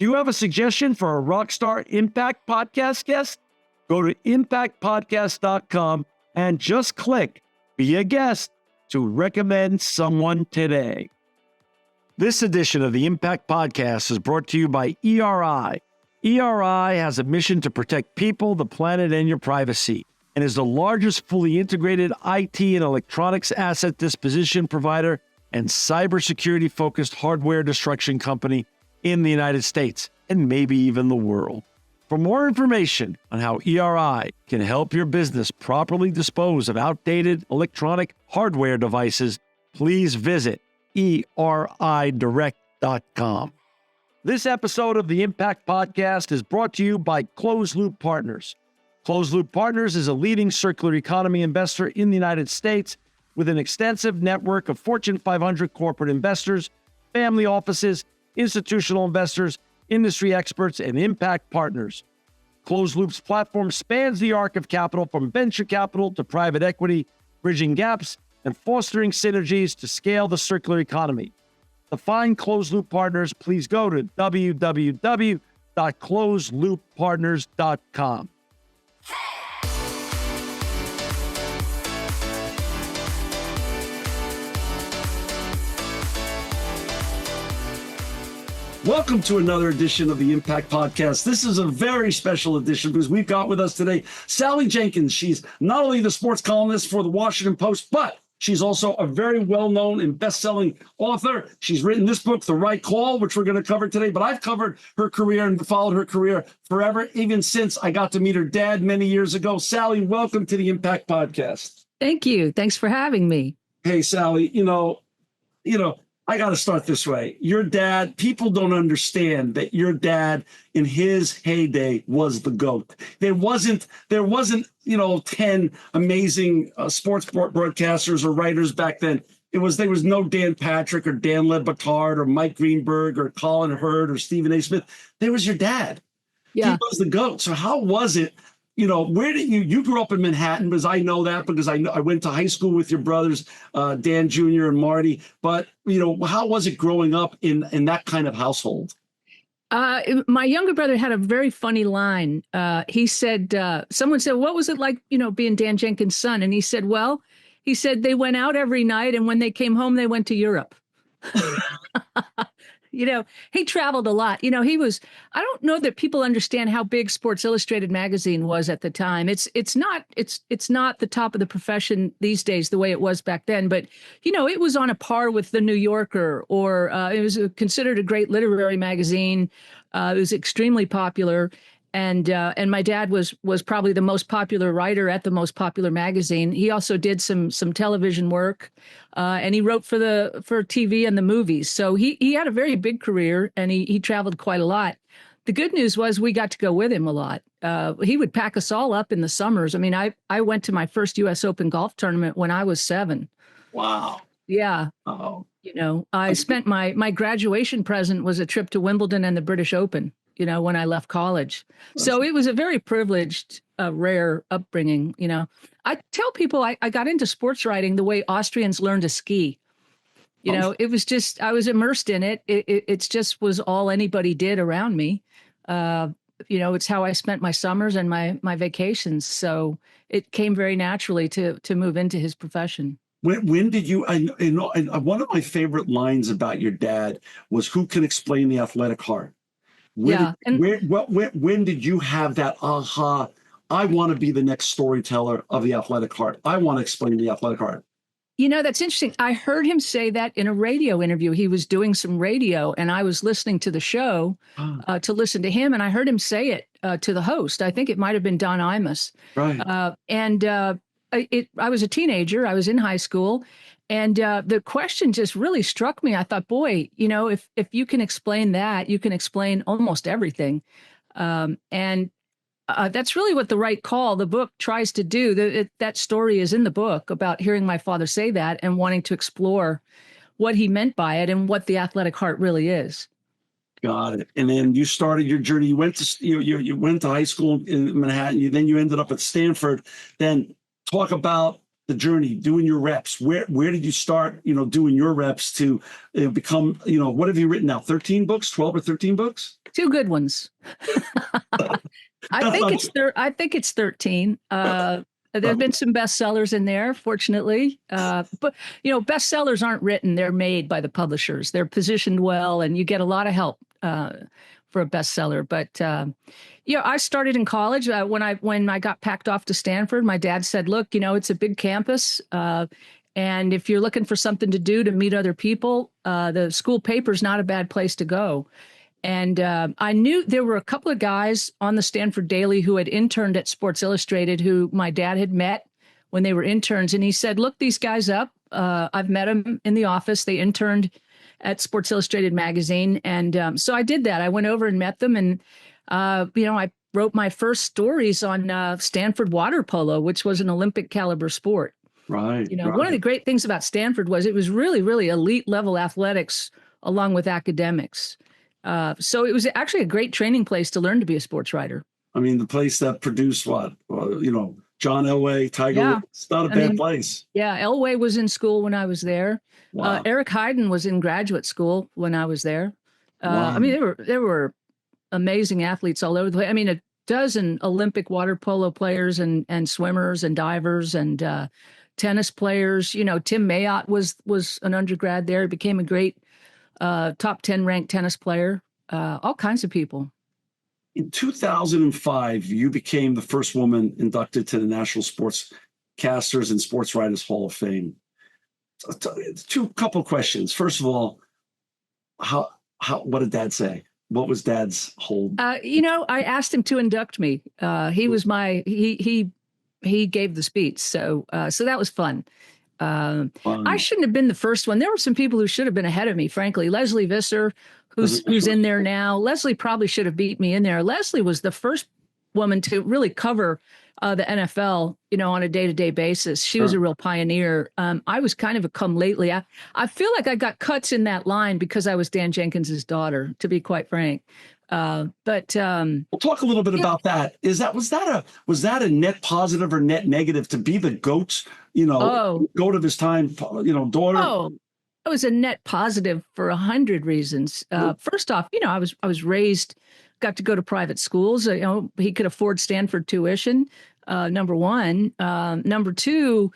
Do you have a suggestion for a Rockstar Impact Podcast guest? Go to impactpodcast.com and just click Be a Guest to recommend someone today. This edition of the Impact Podcast is brought to you by ERI. ERI has a mission to protect people, the planet, and your privacy, and is the largest fully integrated IT and electronics asset disposition provider and cybersecurity-focused hardware destruction company in the United States, and maybe even the world. For more information on how ERI can help your business properly dispose of outdated electronic hardware devices, please visit eridirect.com. This episode of the Impact Podcast is brought to you by Closed Loop Partners. Closed Loop Partners is a leading circular economy investor in the United States with an extensive network of Fortune 500 corporate investors, family offices, institutional investors, industry experts, and impact partners. Closed Loop's platform spans the arc of capital from venture capital to private equity, bridging gaps and fostering synergies to scale the circular economy. To find Closed Loop Partners, please go to www.closedlooppartners.com. Welcome to another edition of the Impact Podcast. This is a very special edition because we've got with us today Sally Jenkins. She's not only the sports columnist for the Washington Post, but she's also a very well-known and best-selling author. She's written this book, The Right Call, which we're going to cover today. But I've covered her career and followed her career forever, even since I got to meet her dad many years ago. Sally, welcome to the Impact Podcast. Thank you. Thanks for having me. Hey, Sally, you know, I got to start this way. Your dad, people don't understand that your dad in his heyday was the GOAT. There wasn't, 10 amazing sports broadcasters or writers back then. There was no Dan Patrick or Dan Le Batard or Mike Greenberg or Colin Hurd or Stephen A. Smith. There was your dad. Yeah. He was the GOAT. So how was it? Where did you grew up in Manhattan? Because I know that because I went to high school with your brothers, Dan Jr. and Marty. But, how was it growing up in that kind of household? My younger brother had a very funny line. He said, someone said, what was it like, being Dan Jenkins' son? And he said, they went out every night. And when they came home, they went to Europe. He traveled a lot. I don't know that people understand how big Sports Illustrated magazine was at the time. It's not the top of the profession these days the way it was back then. But, it was on a par with the New Yorker, or it was considered a great literary magazine. It was extremely popular. And my dad was probably the most popular writer at the most popular magazine. He also did some television work, and he wrote for TV and the movies. So he had a very big career, and he traveled quite a lot. The good news was we got to go with him a lot. He would pack us all up in the summers. I mean, I went to my first U.S. Open golf tournament when I was 7. Wow. Yeah. Oh. I spent my graduation present was a trip to Wimbledon and the British Open. When I left college. So it was a very privileged, rare upbringing. I tell people I got into sports writing the way Austrians learn to ski. It was just, I was immersed in it. It just was all anybody did around me. It's how I spent my summers and my vacations. So it came very naturally to move into his profession. When did you, one of my favorite lines about your dad was, who can explain the athletic heart? When did you have that aha, I want to be the next storyteller of the athletic heart? I want to explain the athletic heart. That's interesting. I heard him say that in a radio interview. He was doing some radio, and I was listening to the show to listen to him, and I heard him say it to the host. I think it might have been Don Imus. Right. I was a teenager. I was in high school. And the question just really struck me. I thought, boy, if you can explain that, you can explain almost everything. And that's really what The Right Call, the book, tries to do. That story is in the book about hearing my father say that and wanting to explore what he meant by it and what the athletic heart really is. Got it. And then you started your journey. You went to you went to high school in Manhattan. Then you ended up at Stanford. Then talk about the journey, doing your reps? Where did you start, doing your reps to become, what have you written now? 13 books, 12 or 13 books? Two good ones. That's not- I think it's 13. There've been some bestsellers in there, fortunately. But bestsellers aren't written; they're made by the publishers. They're positioned well, and you get a lot of help for a bestseller. But I started in college when I got packed off to Stanford. My dad said, "Look, it's a big campus, and if you're looking for something to do to meet other people, the school paper's not a bad place to go." And I knew there were a couple of guys on the Stanford Daily who had interned at Sports Illustrated who my dad had met when they were interns. And he said, look these guys up. I've met them in the office. They interned at Sports Illustrated magazine. And so I did that. I went over and met them. And, I wrote my first stories on Stanford water polo, which was an Olympic caliber sport. Right. One of the great things about Stanford was it was really, really elite level athletics along with academics. So it was actually a great training place to learn to be a sports writer. I mean, the place that produced what, John Elway, Tiger Woods. It's not a bad place. Yeah, Elway was in school when I was there. Wow. Eric Heiden was in graduate school when I was there. Wow. I mean, there were amazing athletes all over the place. I mean, a dozen Olympic water polo players and swimmers and divers and tennis players. Tim Mayotte was an undergrad there. He became a great top 10 ranked tennis player, all kinds of people. In 2005, you became the first woman inducted to the National Sportscasters and Sports Writers Hall of Fame. Couple questions. First of all, what did Dad say? What was Dad's hold? I asked him to induct me. He was he gave the speech. So that was fun. I shouldn't have been the first one. There were some people who should have been ahead of me, frankly. Leslie Visser, who's in there now. Leslie probably should have beat me in there. Leslie was the first woman to really cover the NFL, on a day-to-day basis. She was a real pioneer. I was kind of a come lately. I feel like I got cuts in that line because I was Dan Jenkins's daughter, to be quite frank. But we'll talk a little bit about that. Was that a net positive or net negative to be the GOAT, GOAT of his time, daughter? Oh, it was a net positive for 100 reasons. First off, I was raised, got to go to private schools. He could afford Stanford tuition. Number one. Number two,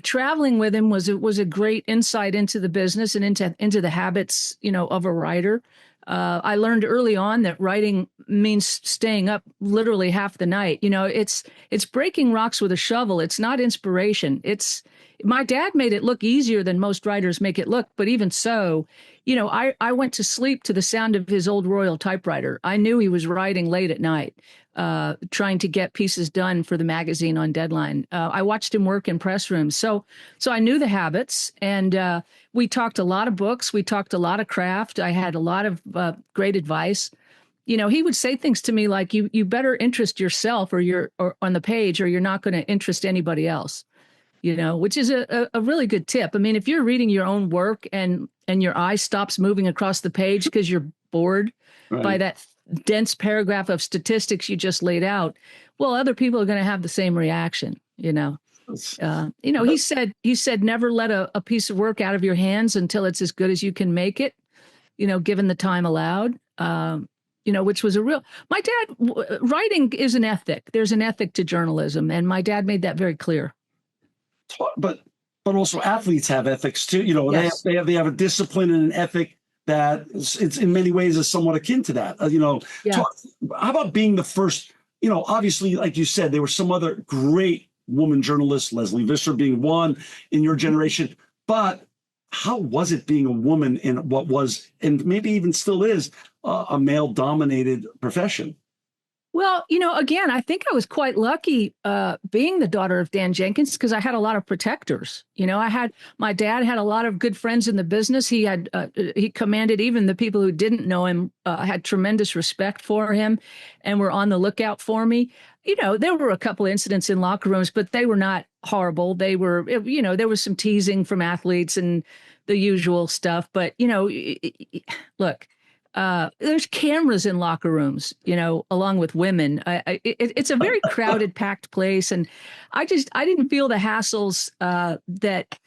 traveling with him was a great insight into the business and into the habits, of a writer. I learned early on that writing means staying up literally half the night. It's breaking rocks with a shovel. It's not inspiration. My dad made it look easier than most writers make it look. But even so, I went to sleep to the sound of his old Royal typewriter. I knew he was writing late at night, trying to get pieces done for the magazine on deadline. I watched him work in press rooms. So I knew the habits, and we talked a lot of books. We talked a lot of craft. I had a lot of great advice. He would say things to me like, you better interest yourself or on the page, or you're not going to interest anybody else, which is a really good tip. I mean, if you're reading your own work and your eye stops moving across the page because you're bored by that dense paragraph of statistics you just laid out, well, other people are going to have the same reaction, He said, never let a piece of work out of your hands until it's as good as you can make it, given the time allowed, which was my dad, writing is an ethic. There's an ethic to journalism. And my dad made that very clear. But also athletes have ethics too. Yes. They have a discipline and an ethic that it's in many ways is somewhat akin to that. How about being the first? Obviously, like you said, there were some other great woman journalists, Leslie Visser being one in your generation. But how was it being a woman in what was, and maybe even still is, a male-dominated profession? Well, again, I think I was quite lucky being the daughter of Dan Jenkins because I had a lot of protectors. My dad had a lot of good friends in the business. He commanded even the people who didn't know him, had tremendous respect for him and were on the lookout for me. There were a couple of incidents in locker rooms, but they were not horrible. They were, there was some teasing from athletes and the usual stuff. But, look, There's cameras in locker rooms, along with women. It's a very crowded, packed place. And I didn't feel the hassles that,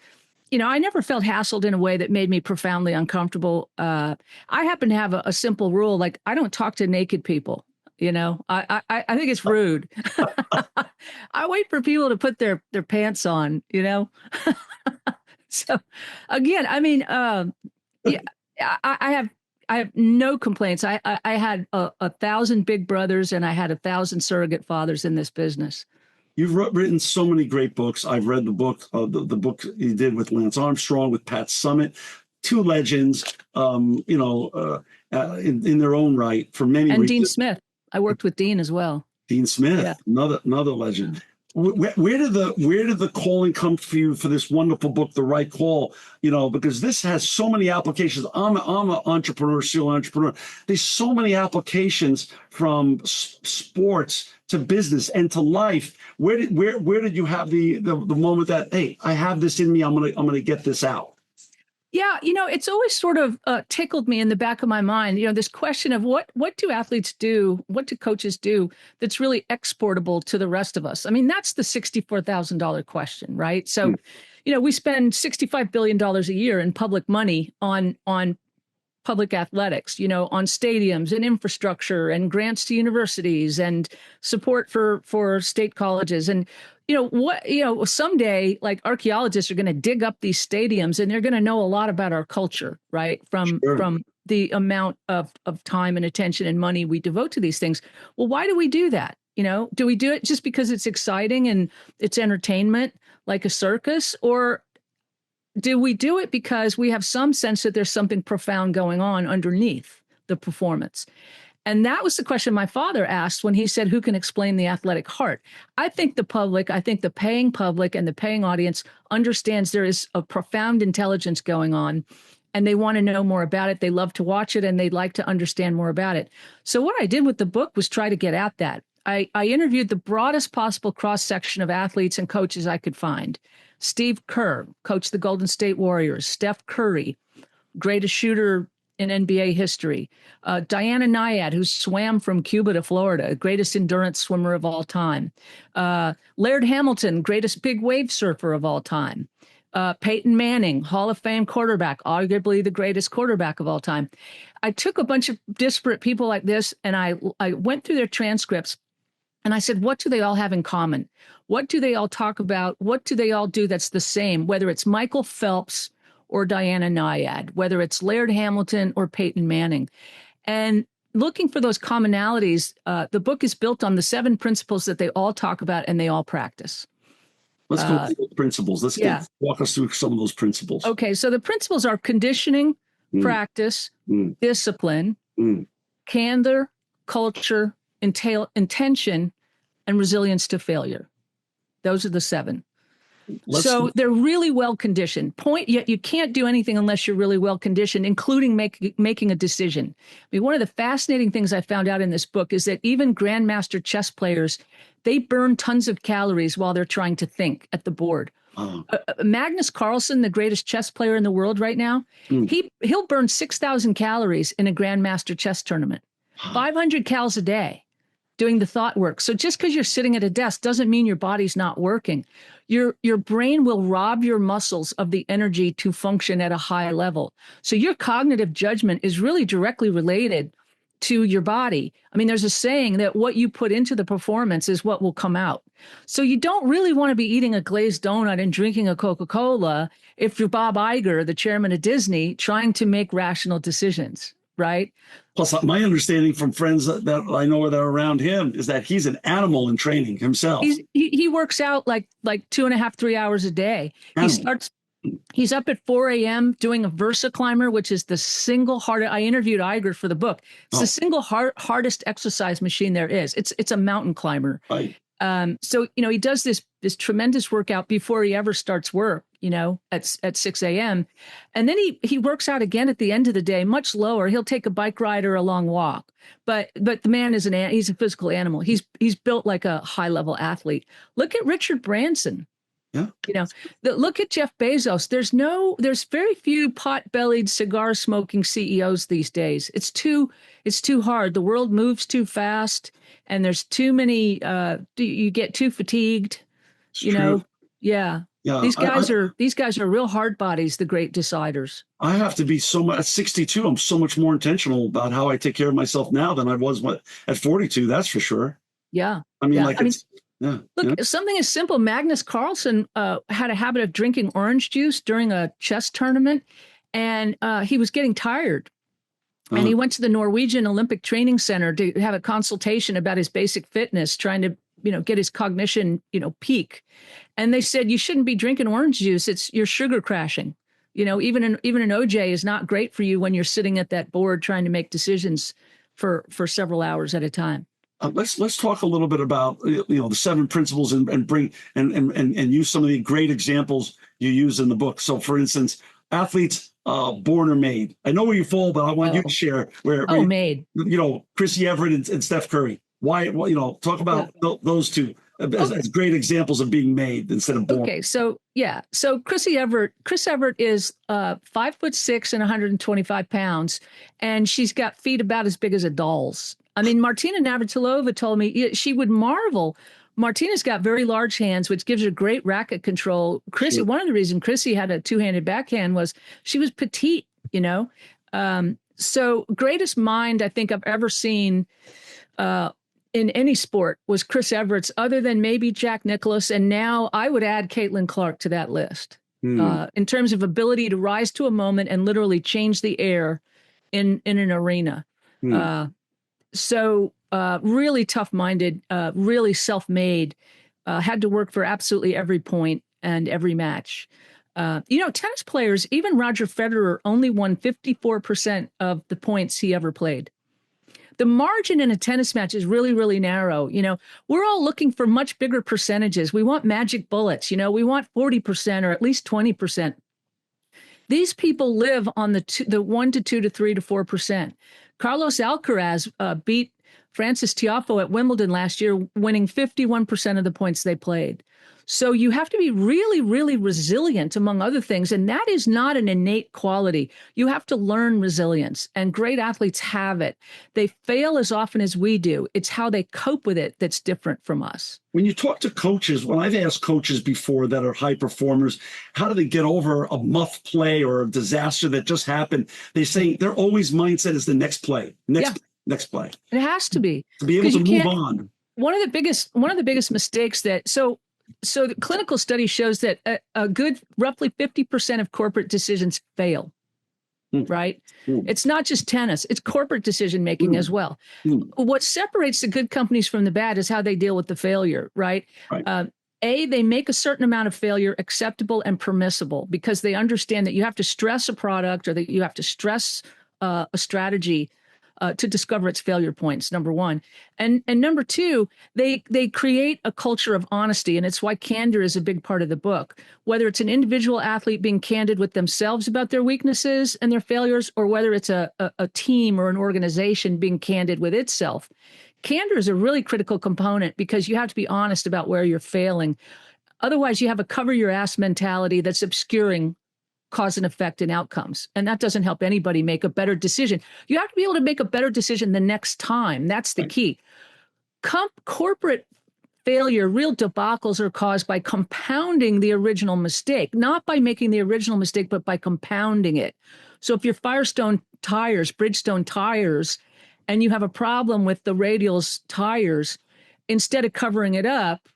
I never felt hassled in a way that made me profoundly uncomfortable. I happen to have a simple rule, like I don't talk to naked people. I think it's rude. I wait for people to put their pants on, So again, I mean, yeah, I have no complaints. I had 1,000 big brothers and I had 1,000 surrogate fathers in this business. You've written so many great books. I've read the book, the book you did with Lance Armstrong, with Pat Summitt, two legends, in their own right for many and reasons. Dean Smith. I worked with Dean as well. Dean Smith, yeah. another legend. Where did the calling come for you for this wonderful book, The Right Call? Because this has so many applications. I'm an entrepreneur, serial entrepreneur. There's so many applications from sports to business and to life. Where did you have the moment that, hey, I have this in me, I'm gonna get this out? Yeah, it's always sort of tickled me in the back of my mind, this question of what do athletes do, what do coaches do that's really exportable to the rest of us? I mean, that's the $64,000 question, right? So, we spend $65 billion a year in public money on public athletics, on stadiums and infrastructure and grants to universities and support for state colleges. And someday, like, archaeologists are going to dig up these stadiums and they're going to know a lot about our culture, right? From the amount of time and attention and money we devote to these things. Well, why do we do that? Do we do it just because it's exciting and it's entertainment, like a circus? Or do we do it because we have some sense that there's something profound going on underneath the performance? And that was the question my father asked when he said, who can explain the athletic heart? I think the paying public and the paying audience understands there is a profound intelligence going on and they want to know more about it. They love to watch it and they'd like to understand more about it. So what I did with the book was try to get at that. I interviewed the broadest possible cross-section of athletes and coaches I could find. Steve Kerr, coached the Golden State Warriors. Steph Curry, greatest shooter in NBA history. Diana Nyad, who swam from Cuba to Florida, greatest endurance swimmer of all time. Laird Hamilton, greatest big wave surfer of all time. Peyton Manning, Hall of Fame quarterback, arguably the greatest quarterback of all time. I took a bunch of disparate people like this and I went through their transcripts and I said, what do they all have in common? What do they all talk about? What do they all do that's the same, whether it's Michael Phelps or Diana Nyad, whether it's Laird Hamilton or Peyton Manning? And looking for those commonalities, the book is built on the 7 principles that they all talk about and they all practice. Let's go through those principles. Walk us through some of those principles. Okay, so the principles are conditioning, practice, discipline, candor, culture, intention, and resilience to failure. Those are the 7. So they're really well conditioned. Yet you can't do anything unless you're really well conditioned, including making a decision. I mean, one of the fascinating things I found out in this book is that even grandmaster chess players, they burn tons of calories while they're trying to think at the board. Magnus Carlsen, the greatest chess player in the world right now, he'll burn 6,000 calories in a grandmaster chess tournament, 500 calories a day doing the thought work. So just because you're sitting at a desk doesn't mean your body's not working. Your brain will rob your muscles of the energy to function at a high level. So your cognitive judgment is really directly related to your body. I mean, there's a saying that what you put into the performance is what will come out. So you don't really want to be eating a glazed donut and drinking a Coca-Cola if you're Bob Iger, the chairman of Disney, trying to make rational decisions, right? Plus, my understanding from friends that I know that are around him is that he's an animal in training himself. He works out like 2.5, 3 hours a day. He's up at 4 a.m. doing a Versa climber, which is the single hardest. I interviewed Iger for the book. It's the single hardest exercise machine there is. It's a mountain climber. Right. So, he does this tremendous workout before he ever starts work, at 6 a.m. And then he works out again at the end of the day, much lower. He'll take a bike ride or a long walk. But the man he's a physical animal. He's built like a high level athlete. Look at Richard Branson. Yeah. You know, look at Jeff Bezos. There's very few pot-bellied cigar smoking CEOs these days. It's too hard. The world moves too fast, and there's too many. You get too fatigued. It's You true. know, yeah. Yeah. These guys are real hard bodies, the great deciders. I have to be so much at 62. I'm so much more intentional about how I take care of myself now than I was at 42. That's for sure. Yeah. I mean, yeah. like, yeah. Look, something as simple. Magnus Carlsen had a habit of drinking orange juice during a chess tournament, and he was getting tired. And he went to the Norwegian Olympic Training Center to have a consultation about his basic fitness, trying to, get his cognition, peak. And they said, you shouldn't be drinking orange juice. You're sugar crashing. Even an OJ is not great for you when you're sitting at that board trying to make decisions for several hours at a time. Let's talk a little bit about the 7 principles and bring and use some of the great examples you use in the book. So, for instance, athletes born or made. I know where you fall, but I want you to share where made. Chrissy Everett and Steph Curry. Why? Talk about those two as great examples of being made instead of born. Okay, so Chris Everett is 5'6" and 125 pounds, and she's got feet about as big as a doll's. I mean, Martina Navratilova told me she would marvel. Martina's got very large hands, which gives her great racket control. Chrissy, one of the reasons Chrissy had a two-handed backhand was she was petite, So greatest mind I think I've ever seen in any sport was Chris Everett's, other than maybe Jack Nicklaus. And now I would add Caitlin Clark to that list in terms of ability to rise to a moment and literally change the air in an arena. So really tough-minded, really self-made, had to work for absolutely every point and every match. Tennis players, even Roger Federer, only won 54% of the points he ever played. The margin in a tennis match is really, really narrow. We're all looking for much bigger percentages. We want magic bullets. We want 40% or at least 20%. These people live on the 1 to 2 to 3 to 4%. Carlos Alcaraz beat Francis Tiafoe at Wimbledon last year, winning 51% of the points they played. So you have to be really, really resilient, among other things. And that is not an innate quality. You have to learn resilience, and great athletes have it. They fail as often as we do. It's how they cope with it that's different from us. When you talk to coaches, when I've asked coaches before that are high performers, how do they get over a muff play or a disaster that just happened? They say their always mindset is the next play, next play. It has to be. To be able to move on. One of the biggest mistakes so the clinical study shows that a good roughly 50% of corporate decisions fail, right? It's not just tennis, it's corporate decision making as well. What separates the good companies from the bad is how they deal with the failure, right? They make a certain amount of failure acceptable and permissible because they understand that you have to stress a product or that you have to stress a strategy to discover its failure points, number one. And number two, they create a culture of honesty. And it's why candor is a big part of the book. Whether it's an individual athlete being candid with themselves about their weaknesses and their failures, or whether it's a team or an organization being candid with itself. Candor is a really critical component because you have to be honest about where you're failing. Otherwise, you have a cover your ass mentality that's obscuring cause and effect and outcomes. And that doesn't help anybody make a better decision. You have to be able to make a better decision the next time. That's the key. Corporate failure, real debacles are caused by compounding the original mistake, not by making the original mistake, but by compounding it. So if your Bridgestone tires, and you have a problem with the radials tires, instead of covering it up,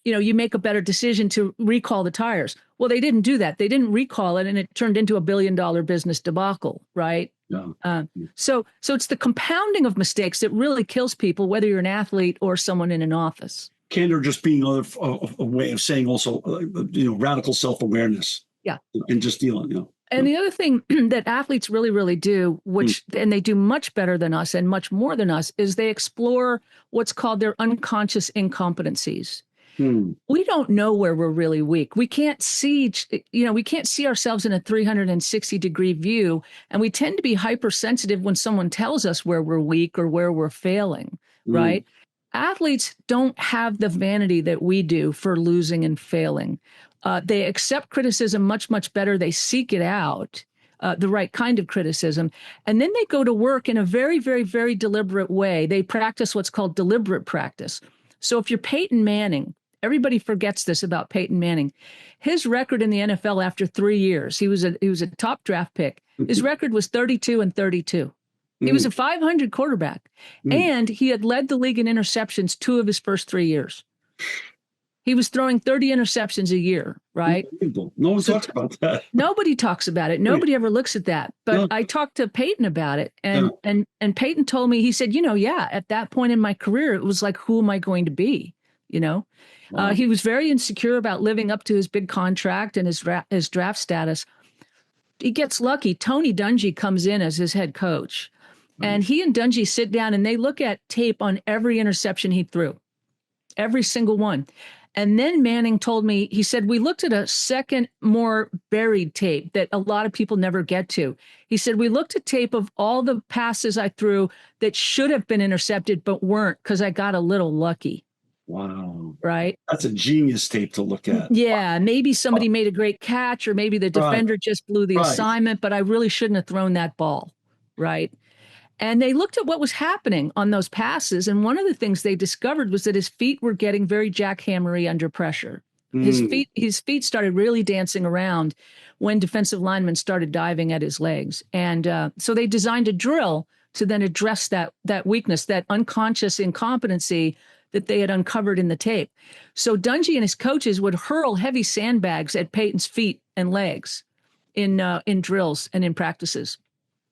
you make a better decision to recall the tires. Well, they didn't do that. They didn't recall it, and it turned into $1 billion business debacle, right? Yeah. So it's the compounding of mistakes that really kills people, whether you're an athlete or someone in an office. Candor just being a way of saying also, radical self-awareness. Yeah. And just dealing, And the other thing that athletes really, really do, and they do much better than us and much more than us, is they explore what's called their unconscious incompetencies. We don't know where we're really weak. We can't see, ourselves in a 360-degree view. And we tend to be hypersensitive when someone tells us where we're weak or where we're failing, right? Athletes don't have the vanity that we do for losing and failing. They accept criticism much, much better. They seek it out, the right kind of criticism. And then they go to work in a very, very, very deliberate way. They practice what's called deliberate practice. So if you're Peyton Manning, everybody forgets this about Peyton Manning. His record in the NFL after 3 years, he was a top draft pick. His record was 32-32. He was a 500 quarterback, and he had led the league in interceptions 2 of his first 3 years. He was throwing 30 interceptions a year, right? No one talks about that. Nobody talks about it. Nobody ever looks at that. But I talked to Peyton about it, and Peyton told me, he said, at that point in my career, it was like, who am I going to be? Wow. He was very insecure about living up to his big contract and his draft status. He gets lucky. Tony Dungy comes in as his head coach. And he and Dungy sit down and they look at tape on every interception he threw, every single one. And then Manning told me, he said, we looked at a second, more buried tape that a lot of people never get to. He said, we looked at tape of all the passes I threw that should have been intercepted, but weren't because I got a little lucky. Wow. Right. That's a genius tape to look at. Yeah. Maybe somebody made a great catch, or maybe the defender just blew the assignment, but I really shouldn't have thrown that ball. Right. And they looked at what was happening on those passes. And one of the things they discovered was that his feet were getting very jackhammery under pressure. His feet started really dancing around when defensive linemen started diving at his legs. And so they designed a drill to then address that weakness, that unconscious incompetency that they had uncovered in the tape. So Dungy and his coaches would hurl heavy sandbags at Peyton's feet and legs in drills and in practices.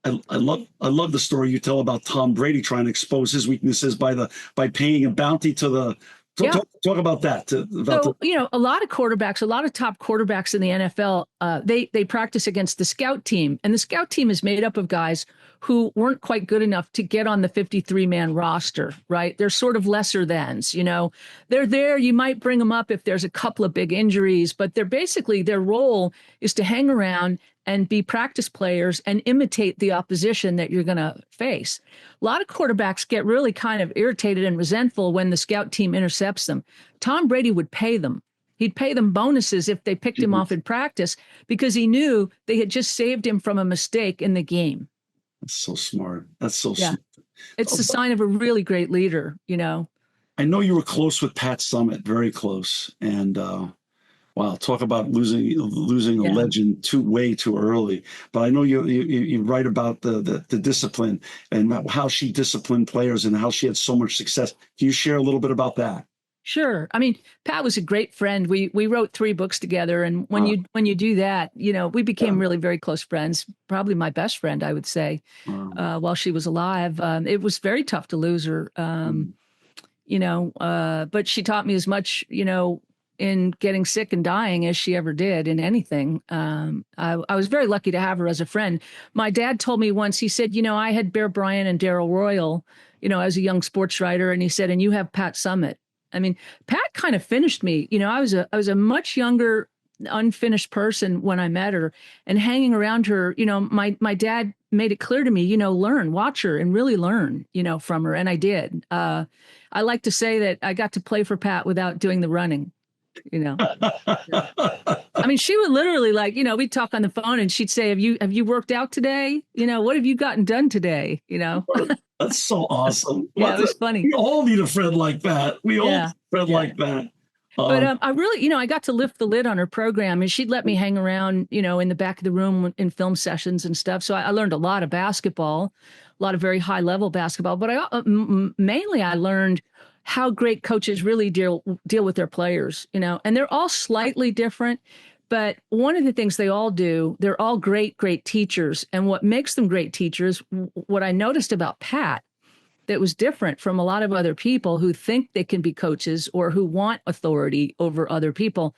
I love the story you tell about Tom Brady trying to expose his weaknesses by paying a bounty to the. Talk about that. A lot of quarterbacks, a lot of top quarterbacks in the NFL, they practice against the scout team, and the scout team is made up of guys who weren't quite good enough to get on the 53-man roster, right? They're sort of lesser thans, They're there. You might bring them up if there's a couple of big injuries, but their role is to hang around and be practice players and imitate the opposition that you're going to face. A lot of quarterbacks get really kind of irritated and resentful when the scout team intercepts them. Tom Brady would pay them. He'd pay them bonuses if they picked him off in practice because he knew they had just saved him from a mistake in the game. That's so smart. That's so smart. It's the sign of a really great leader, I know you were close with Pat Summitt, very close. And wow, talk about losing a legend way too early. But I know you write about the discipline and how she disciplined players and how she had so much success. Can you share a little bit about that? Sure. I mean, Pat was a great friend. We wrote 3 books together, and when you do that, we became really very close friends. Probably my best friend, I would say, while she was alive. It was very tough to lose her. But she taught me as much, in getting sick and dying as she ever did in anything. I was very lucky to have her as a friend. My dad told me once, he said, I had Bear Bryant and Darrell Royal, as a young sports writer. And he said, and you have Pat Summitt. I mean, Pat kind of finished me. I was a much younger, unfinished person when I met her, and hanging around her, my dad made it clear to me, learn, watch her and really learn, from her. And I did. I like to say that I got to play for Pat without doing the running. I mean, she would literally we'd talk on the phone and she'd say, have you worked out today? What have you gotten done today? That's so awesome. Yeah, it was funny. We all need a friend like that. We all need a friend like that. But I really, I got to lift the lid on her program, and she'd let me hang around, in the back of the room in film sessions and stuff. So I learned a lot of basketball, a lot of very high level basketball. But mainly I learned how great coaches really deal with their players, and they're all slightly different. But one of the things they all do, they're all great teachers. And what makes them great teachers, what I noticed about Pat that was different from a lot of other people who think they can be coaches or who want authority over other people,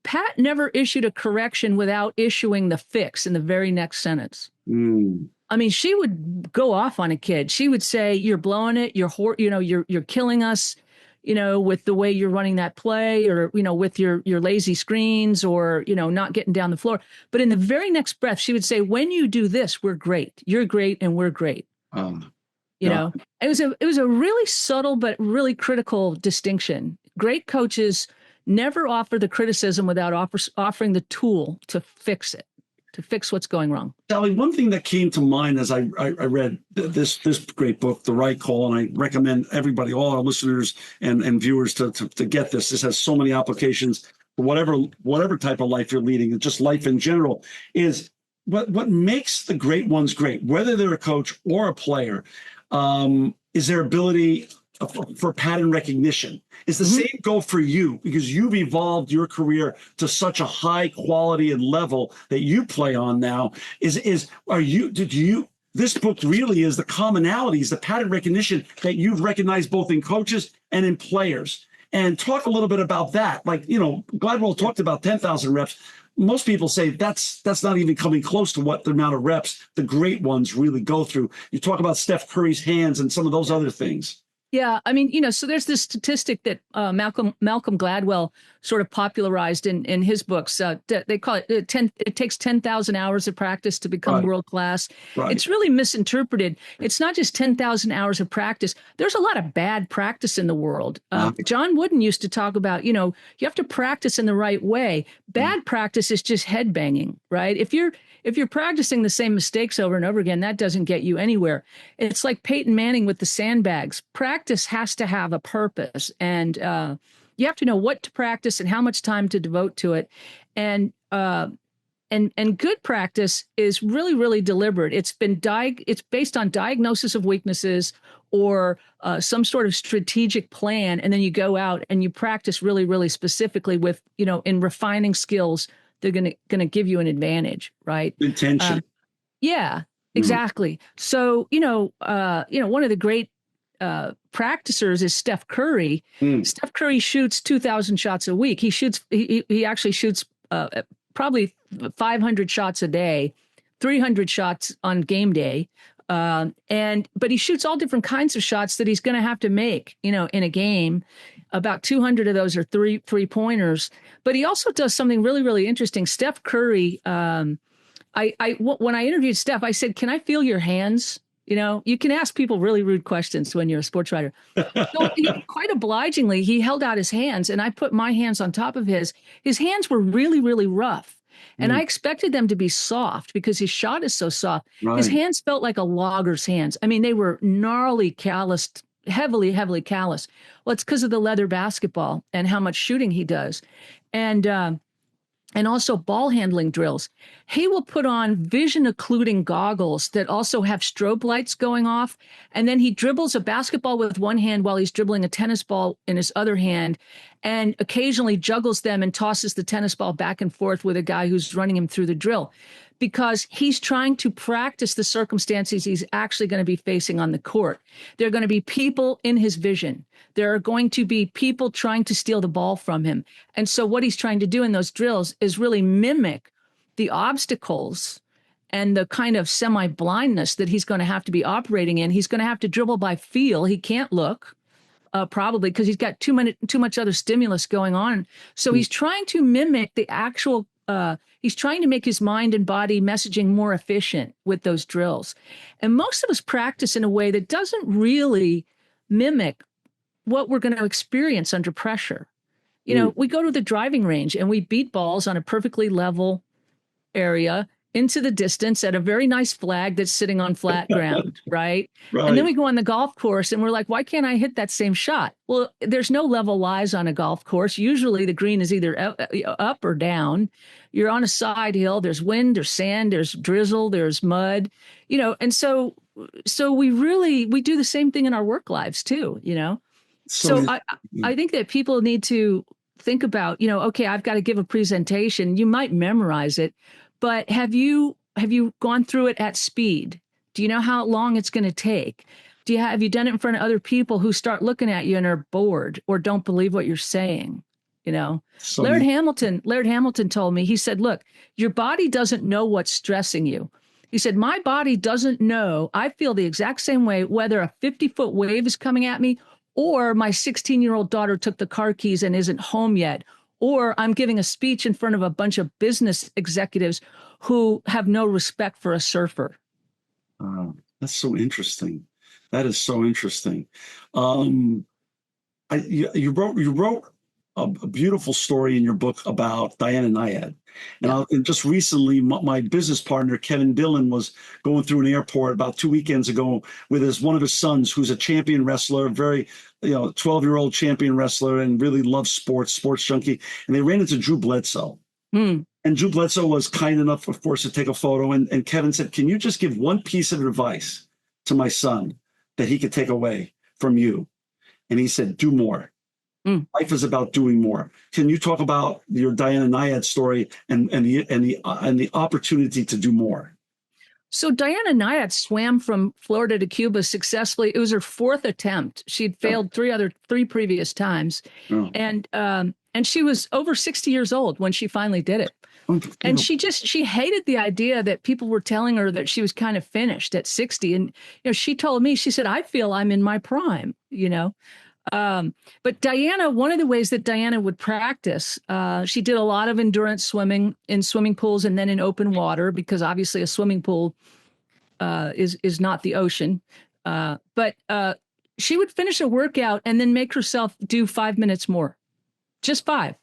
Pat never issued a correction without issuing the fix in the very next sentence. I mean, she would go off on a kid. She would say, "You're blowing it. You're killing us. With the way you're running that play, or, with your lazy screens, or, not getting down the floor." But in the very next breath, she would say, "When you do this, we're great. You're great. And we're great." It was a really subtle, but really critical distinction. Great coaches never offer the criticism without offering the tool to fix it, to fix what's going wrong. Sally, one thing that came to mind as I read this great book, The Right Call, and I recommend everybody, all our listeners and viewers to get this. This has so many applications for whatever type of life you're leading, just life in general, is what makes the great ones great, whether they're a coach or a player, is their ability for pattern recognition. Is the same go for you, because you've evolved your career to such a high quality and level that you play on now? This book really is the commonalities, the pattern recognition that you've recognized both in coaches and in players. And talk a little bit about that. Like, Gladwell talked about 10,000 reps. Most people say that's not even coming close to what the amount of reps the great ones really go through. You talk about Steph Curry's hands and some of those other things. Yeah, I mean, so there's this statistic that Malcolm Gladwell sort of popularized in his books. They call it it takes 10,000 hours of practice to become world class. Right. It's really misinterpreted. It's not just 10,000 hours of practice. There's a lot of bad practice in the world. John Wooden used to talk about, you have to practice in the right way. Bad practice is just headbanging, right? If you're practicing the same mistakes over and over again, that doesn't get you anywhere. It's like Peyton Manning with the sandbags. Practice has to have a purpose, and you have to know what to practice and how much time to devote to it. And good practice is really, really deliberate. It's based on diagnosis of weaknesses or some sort of strategic plan, and then you go out and you practice really, really specifically with, in refining skills. They're going to give you an advantage, right? Intention. Yeah, exactly. So, one of the great practicers is Steph Curry. Steph Curry shoots 2,000 shots a week. He actually shoots probably 500 shots a day, 300 shots on game day. But he shoots all different kinds of shots that he's going to have to make, in a game. About 200 of those are three-pointers. But he also does something really, really interesting. Steph Curry, when I interviewed Steph, I said, "Can I feel your hands?" You can ask people really rude questions when you're a sports writer. So quite obligingly, he held out his hands, and I put my hands on top of his. His hands were really, really rough. And I expected them to be soft because his shot is so soft. Right. His hands felt like a logger's hands. I mean, they were gnarly, calloused, heavily, heavily calloused. Well, it's because of the leather basketball and how much shooting he does. And also ball handling drills. He will put on vision occluding goggles that also have strobe lights going off. And then he dribbles a basketball with one hand while he's dribbling a tennis ball in his other hand, and occasionally juggles them and tosses the tennis ball back and forth with a guy who's running him through the drill, because he's trying to practice the circumstances he's actually going to be facing on the court. There are going to be people in his vision. There are going to be people trying to steal the ball from him. And so what he's trying to do in those drills is really mimic the obstacles and the kind of semi-blindness that he's going to have to be operating in. He's going to have to dribble by feel. He can't look, probably, because he's got too much other stimulus going on. So he's trying to mimic the actual he's trying to make his mind and body messaging more efficient with those drills. And most of us practice in a way that doesn't really mimic what we're going to experience under pressure. We go to the driving range and we beat balls on a perfectly level area into the distance at a very nice flag that's sitting on flat ground, right? And then we go on the golf course and we're like, why can't I hit that same shot? Well, there's no level lies on a golf course. Usually the green is either up or down. You're on a side hill. There's wind, there's sand, there's drizzle, there's mud, and so we do the same thing in our work lives too, So I think that people need to think about, okay, I've got to give a presentation. You might memorize it, but have you gone through it at speed? Do you know how long it's going to take? Have you done it in front of other people who start looking at you and are bored or don't believe what you're saying? Laird Hamilton told me, he said, look, your body doesn't know what's stressing you. He said, my body doesn't know. I feel the exact same way, whether a 50-foot wave is coming at me or my 16-year-old daughter took the car keys and isn't home yet, or I'm giving a speech in front of a bunch of business executives who have no respect for a surfer. That's so interesting. That is so interesting. You wrote a beautiful story in your book about Diana Nyad. Yeah. And just recently, my business partner, Kevin Dillon, was going through an airport about 2 weekends ago with one of his sons, who's a champion wrestler, very, 12-year-old champion wrestler, and really loves sports junkie. And they ran into Drew Bledsoe. Hmm. And Drew Bledsoe was kind enough, of course, to take a photo. And Kevin said, "Can you just give one piece of advice to my son that he could take away from you?" And he said, "Do more. Life is about doing more." Can you talk about your Diana Nyad story and the opportunity to do more? So Diana Nyad swam from Florida to Cuba successfully. It was her fourth attempt. She'd failed three previous times, Oh. and she was over 60 years old when she finally did it. And she hated the idea that people were telling her that she was kind of finished at 60. And she told me, she said, "I feel I'm in my prime." But Diana, one of the ways that Diana would practice, she did a lot of endurance swimming in swimming pools and then in open water, because obviously a swimming pool is not the ocean. But she would finish a workout and then make herself do 5 minutes more, just 5,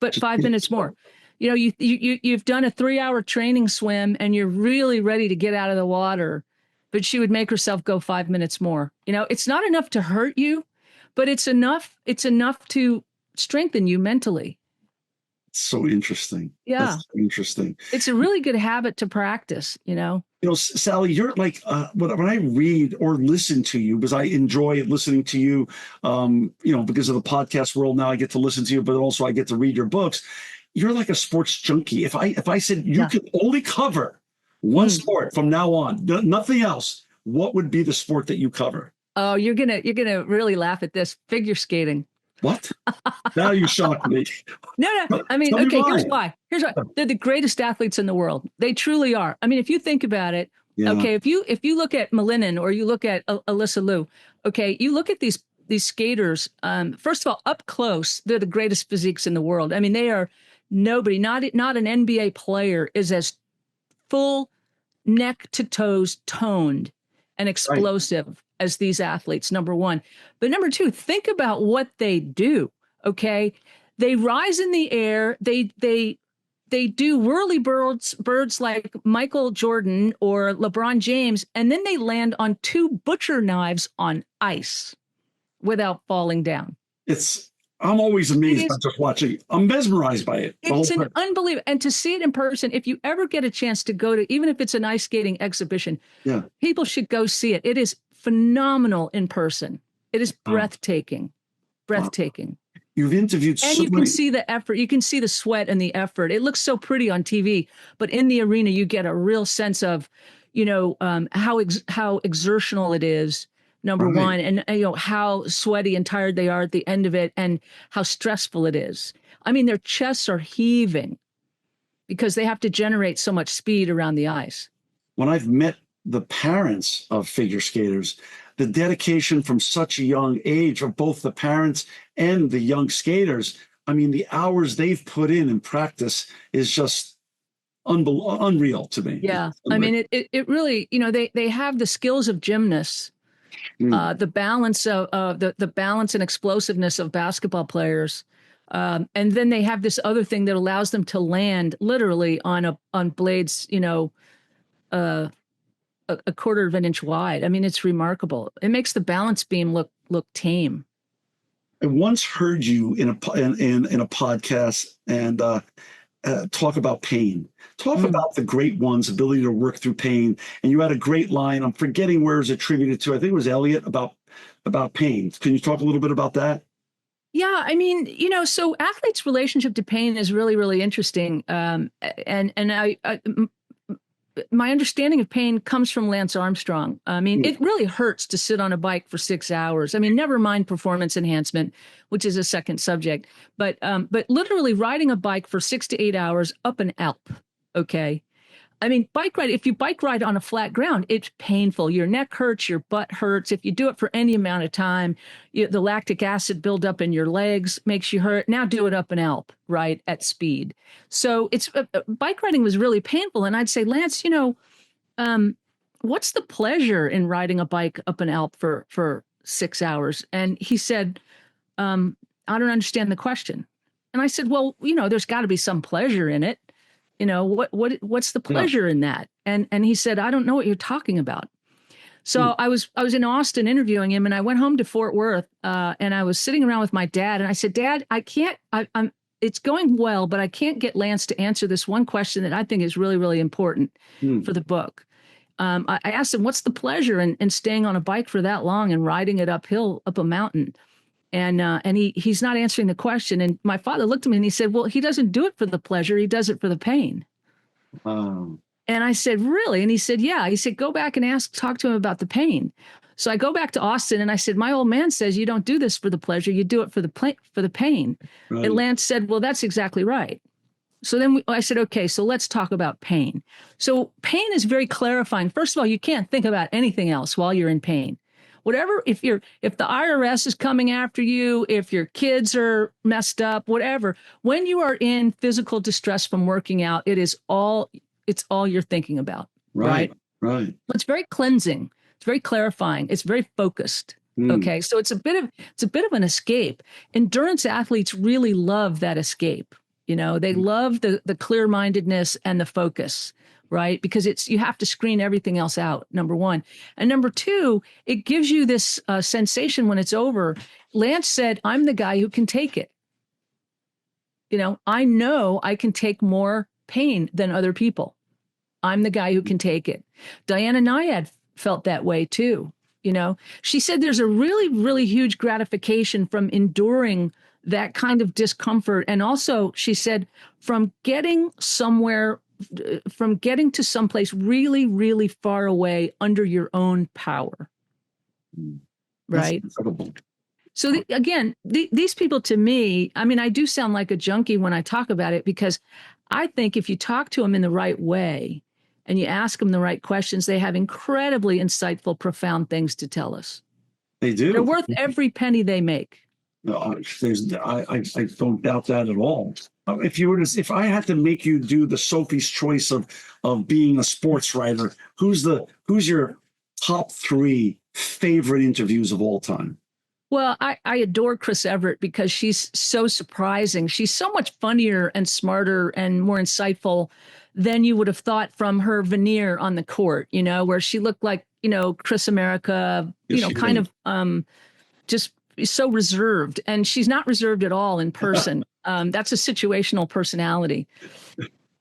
but 5 minutes more. You've done a 3-hour training swim and you're really ready to get out of the water, but she would make herself go 5 minutes more. It's not enough to hurt you, but it's enough to strengthen you mentally. So interesting. Yeah. That's so interesting. It's a really good habit to practice, Sally, you're like, when I read or listen to you, because I enjoy listening to you, because of the podcast world now, I get to listen to you, but also I get to read your books. You're like a sports junkie. If I said you could only cover one sport from now on, nothing else, what would be the sport that you cover? Oh, you're gonna really laugh at this. Figure skating. What? Now you shocked me. No. I mean, Tell me okay, why. Here's why. They're the greatest athletes in the world. They truly are. I mean, if you think about it, Yeah. okay, if you look at Malinin or you look at Alyssa Liu, okay, you look at these skaters, first of all, up close, they're the greatest physiques in the world. I mean, they are nobody, not an NBA player is as full neck to toes toned and explosive as these athletes, number one. But number two, think about what they do. Okay. They rise in the air. They do whirly birds like Michael Jordan or LeBron James, and then they land on 2 butcher knives on ice without falling down. I'm always amazed by just watching. I'm mesmerized by it. It's an unbelievable. And to see it in person, if you ever get a chance to go to, even if it's an ice skating exhibition, people should go see it. It is phenomenal in person. It is breathtaking. Breathtaking. You've interviewed and you can see the effort. You can see the sweat and the effort. It looks so pretty on TV, but in the arena, you get a real sense of, how exertional it is. Number one, and how sweaty and tired they are at the end of it, and how stressful it is. I mean, their chests are heaving because they have to generate so much speed around the ice. When I've met the parents of figure skaters, the dedication from such a young age of both the parents and the young skaters, I mean, the hours they've put in practice is just unreal to me. Yeah, I mean, it really, they have the skills of gymnasts. The balance of the balance and explosiveness of basketball players, and then they have this other thing that allows them to land literally on blades, a quarter of an inch wide. I mean, it's remarkable. It makes the balance beam look tame. I once heard you in a podcast and talk about pain. Talk about the great one's ability to work through pain. And you had a great line. I'm forgetting where it's attributed to. I think it was Elliot about pain. Can you talk a little bit about that? Yeah, I mean, so athletes' relationship to pain is really, really interesting. And my understanding of pain comes from Lance Armstrong. I mean, it really hurts to sit on a bike for 6 hours. I mean, never mind performance enhancement, which is a second subject, but literally riding a bike for 6 to 8 hours up an Alp. Okay. I mean, if you bike ride on a flat ground, it's painful. Your neck hurts, your butt hurts. If you do it for any amount of time, the lactic acid buildup in your legs makes you hurt. Now do it up an Alp, right, at speed. So bike riding was really painful. And I'd say, Lance, what's the pleasure in riding a bike up an Alp for 6 hours? And he said, I don't understand the question. And I said, well, there's got to be some pleasure in it. What's the pleasure in that? And he said, I don't know what you're talking about. So I was in Austin interviewing him, and I went home to Fort Worth, and I was sitting around with my dad, and I said, Dad, it's going well, but I can't get Lance to answer this one question that I think is really, really important for the book. I asked him, what's the pleasure in staying on a bike for that long and riding it uphill up a mountain? And he's not answering the question. And my father looked at me and he said, well, he doesn't do it for the pleasure. He does it for the pain. And I said, really? And he said, yeah. He said, go back and talk to him about the pain. So I go back to Austin and I said, my old man says you don't do this for the pleasure. You do it for the pain. Right. And Lance said, well, that's exactly right. So then I said, okay, so let's talk about pain. So pain is very clarifying. First of all, you can't think about anything else while you're in pain. Whatever, if the IRS is coming after you, if your kids are messed up, whatever, when you are in physical distress from working out, it's all you're thinking about. Right. It's very cleansing. It's very clarifying. It's very focused. Okay. So it's a bit of an escape. Endurance athletes really love that escape. They love the clear-mindedness and the focus. Right? Because you have to screen everything else out, number one. And number two, it gives you this sensation when it's over. Lance said, I'm the guy who can take it. I know I can take more pain than other people. I'm the guy who can take it. Diana Nyad felt that way too. She said there's a really, really huge gratification from enduring that kind of discomfort. And also, she said, from getting to someplace really, really far away under your own power. Right? That's incredible. So again, these people to me, I do sound like a junkie when I talk about it, because I think if you talk to them in the right way and you ask them the right questions, they have incredibly insightful, profound things to tell us. They do. They're worth every penny they make. No, I don't doubt that at all. If I had to make you do the Sophie's choice of being a sports writer, who's your top 3 favorite interviews of all time? Well, I adore Chris Everett because she's so surprising. She's so much funnier and smarter and more insightful than you would have thought from her veneer on the court, where she looked like, Chris America, kind of just so reserved. And she's not reserved at all in person. That's a situational personality.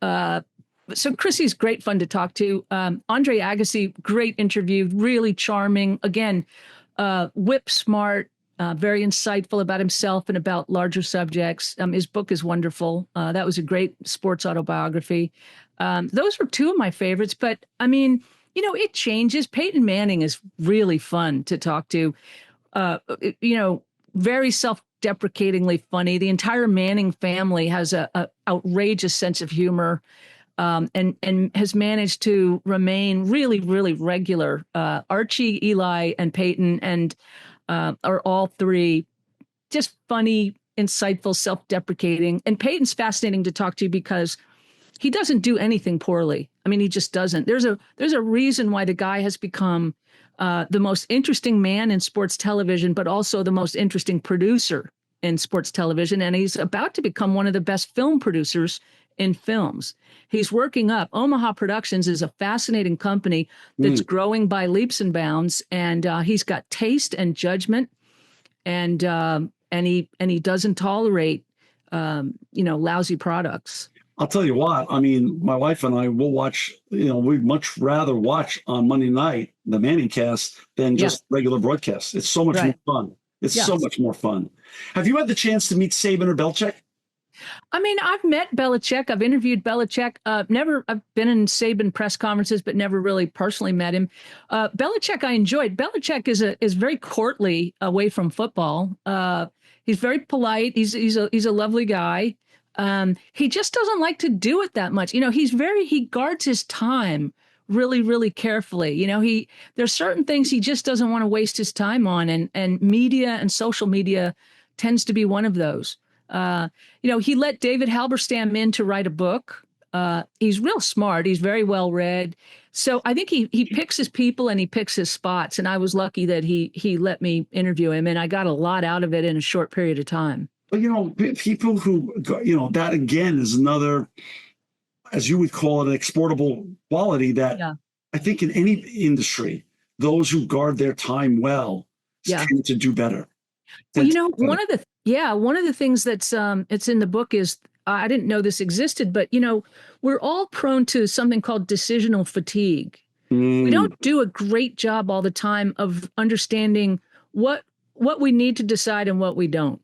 So Chrissy's great fun to talk to. Andre Agassi, great interview, really charming. Again, whip smart, very insightful about himself and about larger subjects. His book is wonderful. That was a great sports autobiography. Those were 2 of my favorites, but it changes. Peyton Manning is really fun to talk to. Very self-deprecatingly funny. The entire Manning family has a outrageous sense of humor, and has managed to remain really, really regular. Archie, Eli, and Peyton, and are all 3 just funny, insightful, self-deprecating. And Peyton's fascinating to talk to because he doesn't do anything poorly. He just doesn't. There's a reason why the guy has become the most interesting man in sports television, but also the most interesting producer in sports television. And he's about to become one of the best film producers in films. He's working up. Omaha Productions is a fascinating company that's growing by leaps and bounds. And he's got taste and judgment. And he doesn't tolerate, lousy products. I'll tell you what, my wife and I will watch, we'd much rather watch on Monday night, the Manning cast, than just regular broadcasts. It's so much more fun. It's so much more fun. Have you had the chance to meet Saban or Belichick? I've met Belichick. I've interviewed Belichick. I've been in Saban press conferences, but never really personally met him. Belichick, I enjoyed. Belichick is very courtly away from football. He's very polite. He's a lovely guy. He just doesn't like to do it that much. He guards his time really, really carefully. There's certain things he just doesn't want to waste his time on. And media and social media tends to be one of those. He let David Halberstam in to write a book. He's real smart. He's very well read. So I think he picks his people and he picks his spots. And I was lucky that he let me interview him, and I got a lot out of it in a short period of time. But people who that again is another, as you would call it, an exportable quality that Yeah. I think in any industry, those who guard their time well Yeah. tend to do better. Well, Tend to do better. one of the things that's it's in the book is I didn't know this existed, but we're all prone to something called decisional fatigue. We don't do a great job all the time of understanding what we need to decide and what we don't.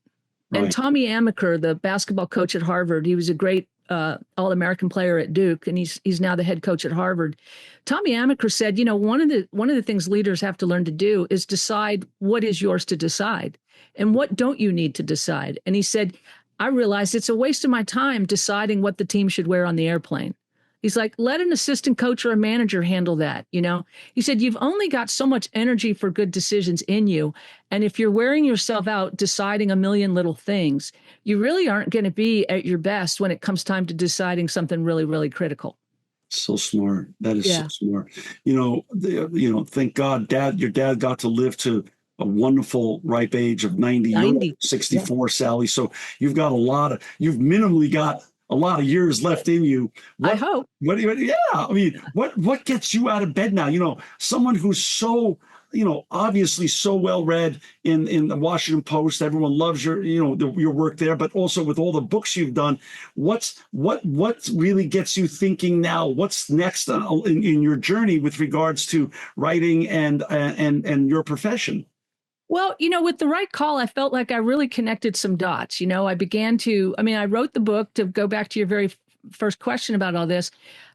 And Right. Tommy Amaker, the basketball coach at Harvard, he was a great All-American player at Duke, and he's now the head coach at Harvard. Tommy Amaker said, one of the things leaders have to learn to do is decide what is yours to decide and what don't you need to decide. And he said, I realized it's a waste of my time deciding what the team should wear on the airplane. He's like, let an assistant coach or a manager handle that. He said, you've only got so much energy for good decisions in you. And if you're wearing yourself out deciding a million little things, you really aren't going to be at your best when it comes time to deciding something really, really critical. So smart. That is so smart. Thank God, your dad got to live to a wonderful ripe age of 90. 90. 64, yeah. Sally. So you've minimally got a lot of years left in you. I hope. What gets you out of bed now? Someone who's so, obviously so well read in the Washington Post. Everyone loves your work there, but also with all the books you've done. What really gets you thinking now? What's next in your journey with regards to writing and your profession? Well, with The Right Call, I felt like I really connected some dots. I wrote the book, to go back to your very first question about all this.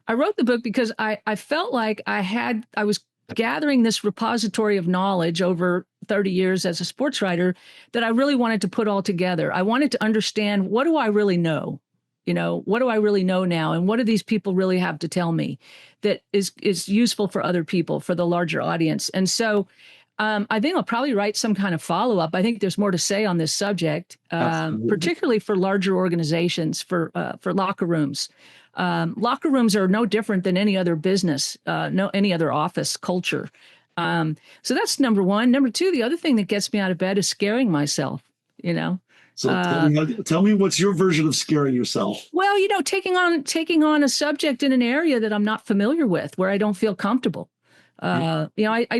I wrote the book because I felt like I was gathering this repository of knowledge over 30 years as a sports writer that I really wanted to put all together. I wanted to understand, what do I really know? What do I really know now? And what do these people really have to tell me that is useful for other people, for the larger audience? And so I think I'll probably write some kind of follow-up. I think there's more to say on this subject, particularly for larger organizations, for locker rooms. Locker rooms are no different than any other business, any other office culture. So that's number one. Number two, the other thing that gets me out of bed is scaring myself, So tell me what's your version of scaring yourself? Well, taking on a subject in an area that I'm not familiar with, where I don't feel comfortable. I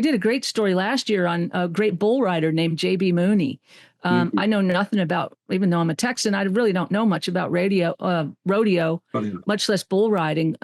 did a great story last year on a great bull rider named J.B. Mooney. I know nothing about, even though I'm a Texan, I really don't know much about rodeo, much less bull riding.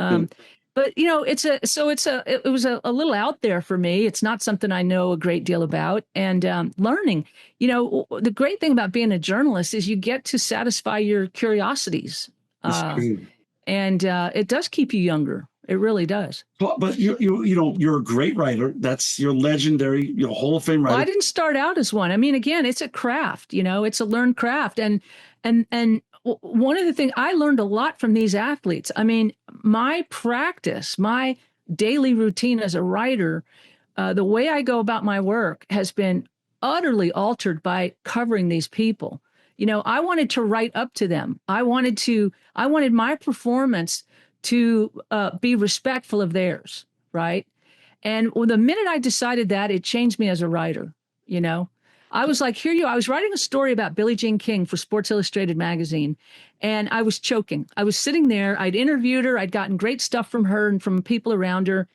But it was a little out there for me. It's not something I know a great deal about. And learning, the great thing about being a journalist is you get to satisfy your curiosities, and it does keep you younger. It really does. But you're a great writer. That's your legendary, Hall of Fame writer. Well, I didn't start out as one. I mean, again, it's a craft. It's a learned craft, and one of the things I learned a lot from these athletes. I mean, my practice, my daily routine as a writer, the way I go about my work has been utterly altered by covering these people. I wanted to write up to them. I wanted my performance to be respectful of theirs, right? And the minute I decided that, it changed me as a writer. I was like, I was writing a story about Billie Jean King for Sports Illustrated magazine, and I was choking. I was sitting there. I'd interviewed her. I'd gotten great stuff from her and from people around her.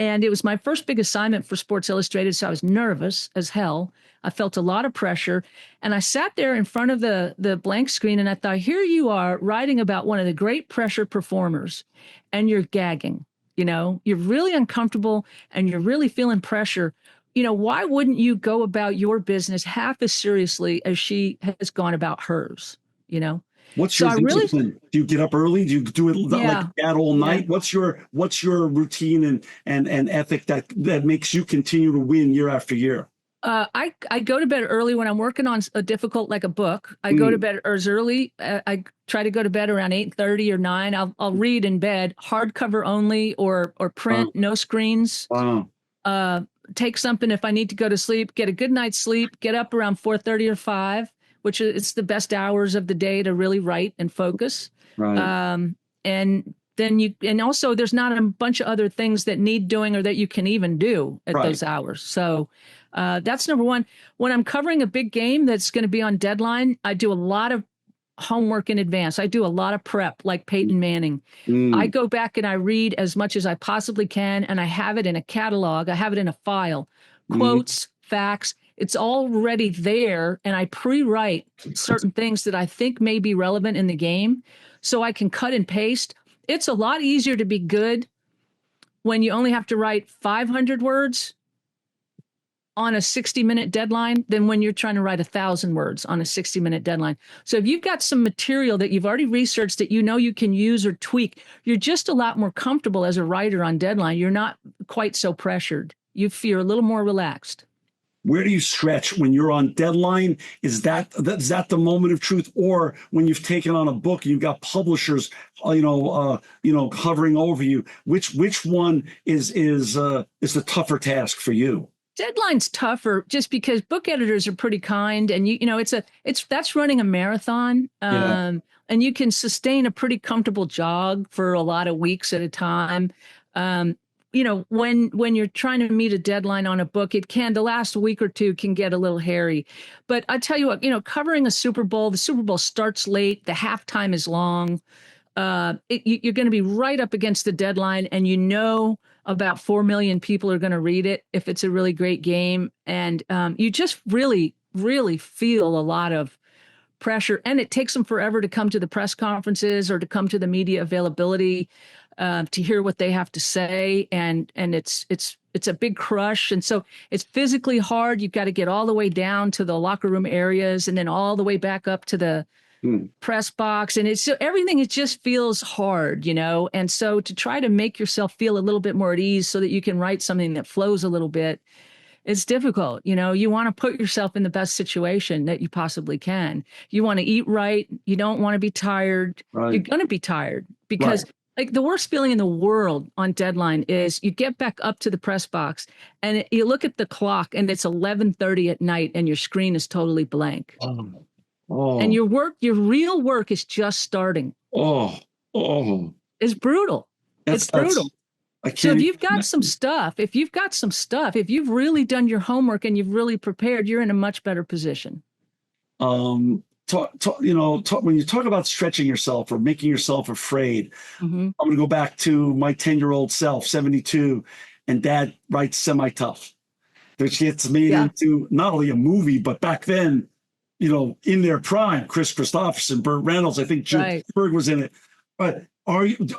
And it was my first big assignment for Sports Illustrated, so I was nervous as hell. I felt a lot of pressure. And I sat there in front of the blank screen, and I thought, here you are writing about one of the great pressure performers, and you're gagging. You're really uncomfortable, and you're really feeling pressure. Why wouldn't you go about your business half as seriously as she has gone about hers? What's your discipline? Do you get up early? Do you do it like that all night? Yeah. What's your routine and ethic that makes you continue to win year after year? I go to bed early when I'm working on a difficult, like a book. I go to bed as early. I try to go to bed around 8:30 or 9. I'll read in bed, hardcover only or print, no screens. Wow. Take something if I need to go to sleep, get a good night's sleep, get up around 4:30 or 5, which is the best hours of the day to really write and focus. Right. And then also there's not a bunch of other things that need doing or that you can even do at those hours. So that's number one. When I'm covering a big game that's going to be on deadline, I do a lot of homework in advance. I do a lot of prep, like Peyton Manning. I go back and I read as much as I possibly can, and I have it in a catalog. I have it in a file, quotes, facts. It's already there, and I pre-write certain things that I think may be relevant in the game, so I can cut and paste. It's a lot easier to be good when you only have to write 500 words on a 60-minute deadline than when you're trying to write 1,000 words on a 60-minute deadline. So if you've got some material that you've already researched that you know you can use or tweak, you're just a lot more comfortable as a writer on deadline. You're not quite so pressured. You're a little more relaxed. Where do you stretch when you're on deadline? Is that the moment of truth, or when you've taken on a book and you've got publishers, hovering over you? Which one is the tougher task for you? Deadline's tougher just because book editors are pretty kind, and that's running a marathon. And you can sustain a pretty comfortable jog for a lot of weeks at a time. When you're trying to meet a deadline on a book, the last week or two can get a little hairy. But I tell you what, covering a Super Bowl, the Super Bowl starts late, the halftime is long. You're going to be right up against the deadline, and about 4 million people are going to read it if it's a really great game. And you just really, really feel a lot of pressure, and it takes them forever to come to the press conferences or to come to the media availability to hear what they have to say. And it's a big crush. And so it's physically hard. You've got to get all the way down to the locker room areas and then all the way back up to the press box. And everything, it just feels hard, And so to try to make yourself feel a little bit more at ease so that you can write something that flows a little bit, it's difficult. You want to put yourself in the best situation that you possibly can. You want to eat right. You don't want to be tired. Right. You're going to be tired because the worst feeling in the world on deadline is you get back up to the press box and you look at the clock and it's 11:30 at night and your screen is totally blank. And your real work is just starting. It's brutal. It's brutal. So if you've got some stuff, if you've really done your homework and you've really prepared, you're in a much better position. When you talk about stretching yourself or making yourself afraid, I'm going to go back to my 10-year-old self, 72, and Dad writes semi-tough. Which gets made into not only a movie, but back then, in their prime, Chris Christopherson, Burt Reynolds, I think Jill Berg was in it. But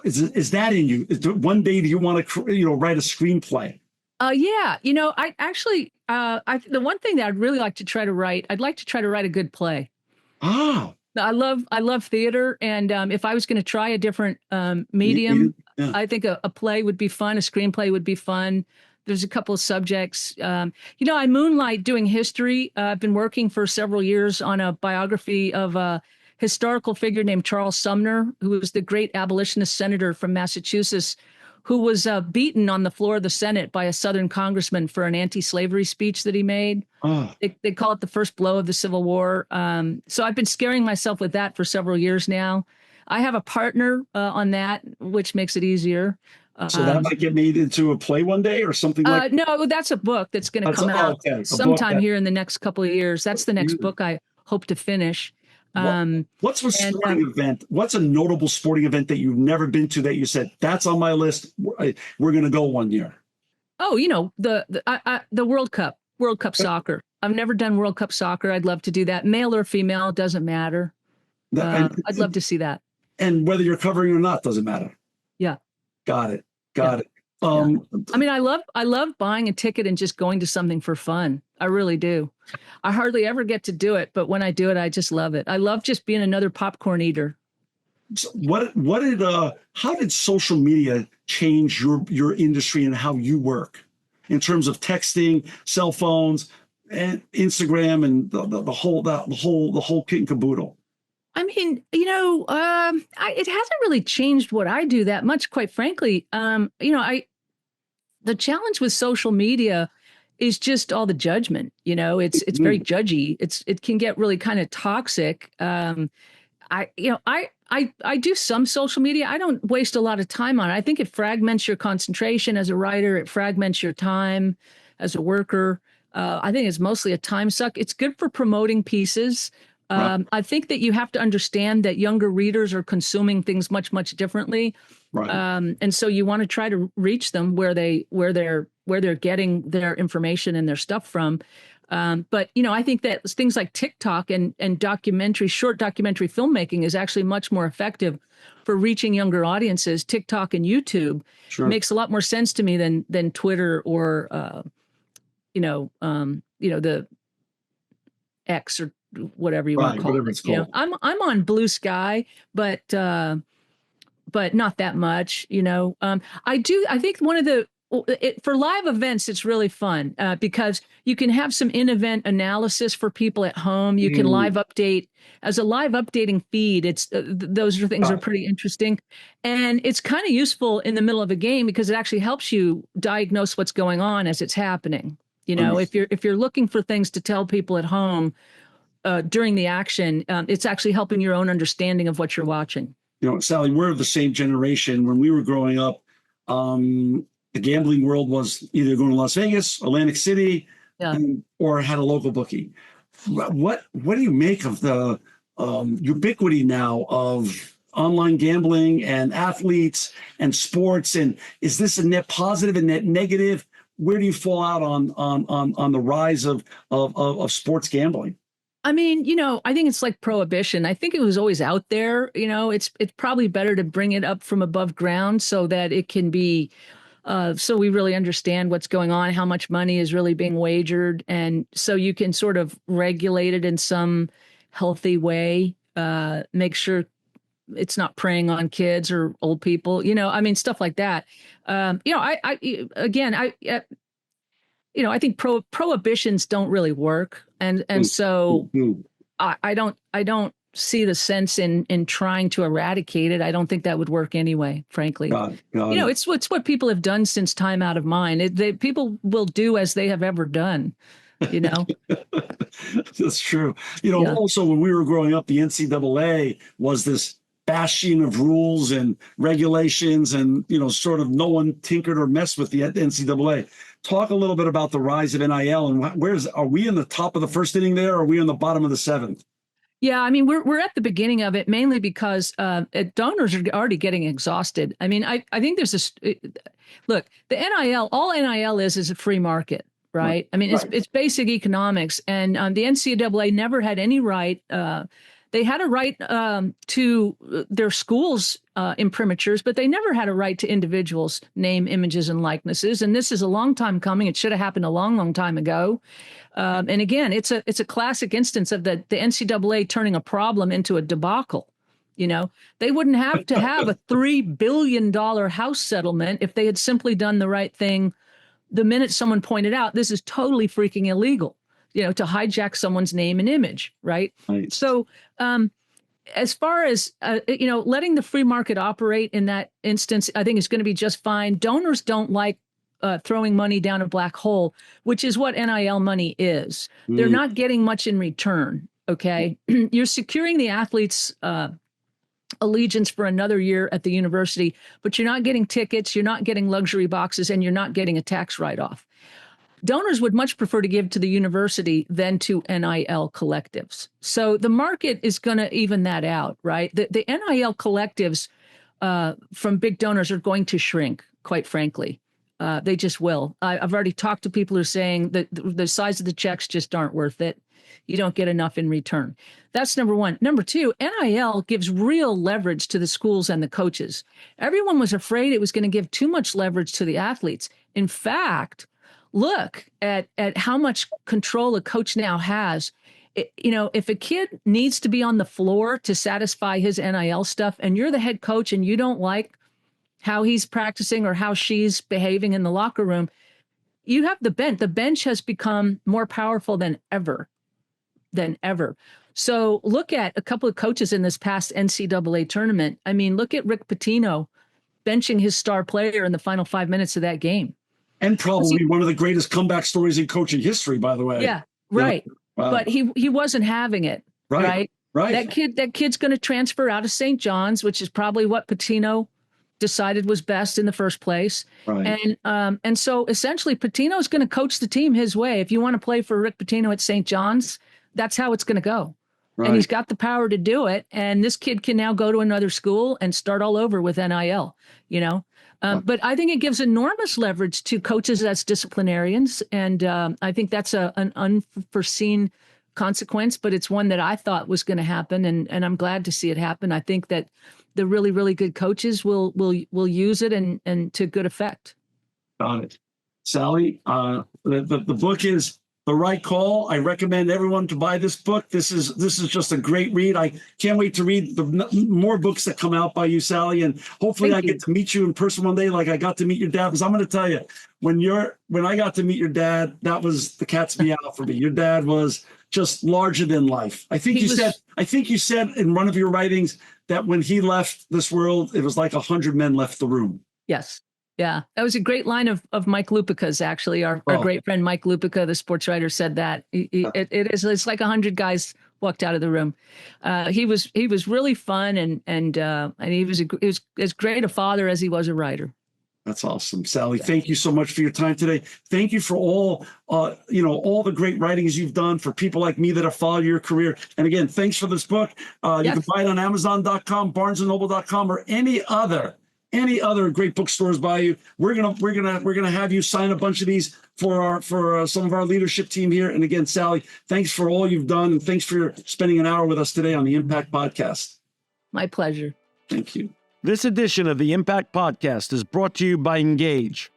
is that in you? One day do you want to write a screenplay? Yeah. I actually the one thing that I'd really like to try to write, I'd like to try to write a good play. I love theater, and if I was going to try a different medium, I think a play would be fun. A screenplay would be fun. There's a couple of subjects. I moonlight doing history. I've been working for several years on a biography of a historical figure named Charles Sumner, who was the great abolitionist senator from Massachusetts, who was beaten on the floor of the Senate by a Southern congressman for an anti-slavery speech that he made. They call it the first blow of the Civil War. So I've been scaring myself with that for several years now. I have a partner on that, which makes it easier. So that might get made into a play one day or something like that? No, that's a book that's going to come out sometime here in the next couple of years. That's the next book I hope to finish. What's a sporting event? What's a notable sporting event that you've never been to that you said, that's on my list, we're going to go one year? Oh, the World Cup soccer. I've never done World Cup soccer. I'd love to do that. Male or female, doesn't matter. I'd love to see that. And whether you're covering or not, doesn't matter. Yeah. Got it. I mean, I love buying a ticket and just going to something for fun. I really do. I hardly ever get to do it, but when I do it, I just love it. I love just being another popcorn eater. So how did social media change your industry and how you work in terms of texting, cell phones, and Instagram, and the whole kit and caboodle? I mean, it hasn't really changed what I do that much, quite frankly. The challenge with social media is just all the judgment. It's very judgy. It can get really kind of toxic. I do some social media. I don't waste a lot of time on it. I think it fragments your concentration as a writer. It fragments your time as a worker. I think it's mostly a time suck. It's good for promoting pieces. Right. I think that you have to understand that younger readers are consuming things much, much differently. Right. And so you want to try to reach them where they're getting their information and their stuff from. But I think that things like TikTok and short documentary filmmaking is actually much more effective for reaching younger audiences. TikTok and YouTube Sure. makes a lot more sense to me than Twitter or the X or whatever you want to call Whatever it. it's called. I'm on Blue Sky, but not that much. I think one of the for live events, it's really fun because you can have some in-event analysis for people at home. You can live update as a live updating feed. It's those things are pretty interesting, and it's kind of useful in the middle of a game because it actually helps you diagnose what's going on as it's happening. If you're looking for things to tell people at home during the action, it's actually helping your own understanding of what you're watching. Sally, we're of the same generation. When we were growing up, the gambling world was either going to Las Vegas, Atlantic City, or had a local bookie. What do you make of the ubiquity now of online gambling and athletes and sports? And is this a net positive and net negative? Where do you fall out on the rise of sports gambling? I mean, I think it's like prohibition. I think it was always out there. It's probably better to bring it up from above ground so that it can be, so we really understand what's going on, how much money is really being wagered, and so you can sort of regulate it in some healthy way. Make sure it's not preying on kids or old people. I mean, stuff like that. I think prohibitions don't really work, and so I don't see the sense in trying to eradicate it. I don't think that would work anyway, frankly. Got it. It's what people have done since time out of mind. People will do as they have ever done. That's true. Also when we were growing up, the NCAA was this bastion of rules and regulations, and sort of no one tinkered or messed with the NCAA. Talk a little bit about the rise of NIL and are we in the top of the first inning there, or are we in the bottom of the seventh? Yeah, I mean, we're at the beginning of it, mainly because donors are already getting exhausted. I mean, I think there's look, the NIL, all NIL is a free market, right? I mean, it's basic economics, and the NCAA never had any right. They had a right to their schools' imprimatures, but they never had a right to individuals' name, images, and likenesses. And this is a long time coming. It should have happened a long, long time ago. And again, it's a classic instance of the NCAA turning a problem into a debacle. They wouldn't have to have a $3 billion house settlement if they had simply done the right thing the minute someone pointed out this is totally freaking illegal. To hijack someone's name and image, right? So as far as, letting the free market operate in that instance, I think is going to be just fine. Donors don't like throwing money down a black hole, which is what NIL money is. They're not getting much in return, okay? You're securing the athletes' allegiance for another year at the university, but you're not getting tickets, you're not getting luxury boxes, and you're not getting a tax write-off. Donors would much prefer to give to the university than to NIL collectives. So the market is going to even that out, right? The NIL collectives from big donors are going to shrink, quite frankly. They just will. I've already talked to people who are saying that the size of the checks just aren't worth it. You don't get enough in return. That's number one. Number two, NIL gives real leverage to the schools and the coaches. Everyone was afraid it was going to give too much leverage to the athletes. In fact, look at how much control a coach now has. If a kid needs to be on the floor to satisfy his NIL stuff, and you're the head coach and you don't like how he's practicing or how she's behaving in the locker room, you have the bench. The bench has become more powerful than ever. So look at a couple of coaches in this past NCAA tournament. I mean, look at Rick Pitino benching his star player in the final 5 minutes of that game. And probably one of the greatest comeback stories in coaching history, by the way. Yeah, right. Wow. But he wasn't having it. Right. That kid's going to transfer out of St. John's, which is probably what Pitino decided was best in the first place. Right. And so essentially Pitino's going to coach the team his way. If you want to play for Rick Pitino at St. John's, that's how it's going to go. and he's got the power to do it. And this kid can now go to another school and start all over with NIL, you know. But I think it gives enormous leverage to coaches as disciplinarians. And I think that's an unforeseen consequence, but it's one that I thought was going to happen. And I'm glad to see it happen. I think that the really, really good coaches will use it and to good effect. Got it. Sally, the book is The Right Call. I recommend everyone to buy this book. This is just a great read. I can't wait to read the more books that come out by you, Sally, and hopefully I get to meet you in person one day, like I got to meet your dad. Because I'm going to tell you, when I got to meet your dad, that was the cat's meow for me. Your dad was just larger than life. I think you said in one of your writings that when he left this world, it was like 100 men left the room. Yes. Yeah, that was a great line of Mike Lupica's, actually. Our great friend Mike Lupica, the sports writer, said that. It's like 100 guys walked out of the room. He was really fun, and he was as great a father as he was a writer. That's awesome, Sally. Thank you so much for your time today. Thank you for all the great writings you've done for people like me that have followed your career. And again, thanks for this book. You can buy it on Amazon.com, BarnesandNoble.com, or any other great bookstores by you. We're gonna have you sign a bunch of these for some of our leadership team here. And again, Sally, thanks for all you've done, and thanks for spending an hour with us today on the Impact Podcast. My pleasure. Thank you. This edition of the Impact Podcast is brought to you by Engage.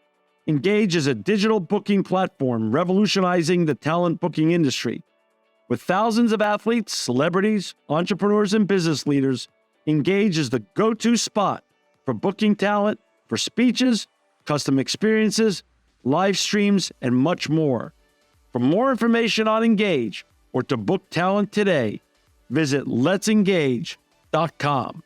Engage is a digital booking platform revolutionizing the talent booking industry. With thousands of athletes, celebrities, entrepreneurs, and business leaders, Engage is the go-to spot for booking talent, for speeches, custom experiences, live streams, and much more. For more information on Engage or to book talent today, visit letsengage.com.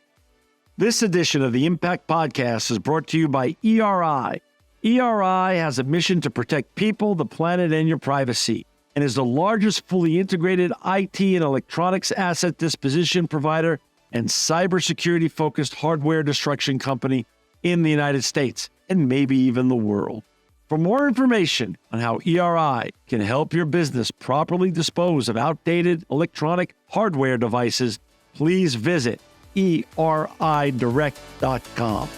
This edition of the Impact Podcast is brought to you by ERI. ERI has a mission to protect people, the planet, and your privacy, and is the largest fully integrated IT and electronics asset disposition provider and cybersecurity-focused hardware destruction company in the United States, and maybe even the world. For more information on how ERI can help your business properly dispose of outdated electronic hardware devices, please visit eridirect.com.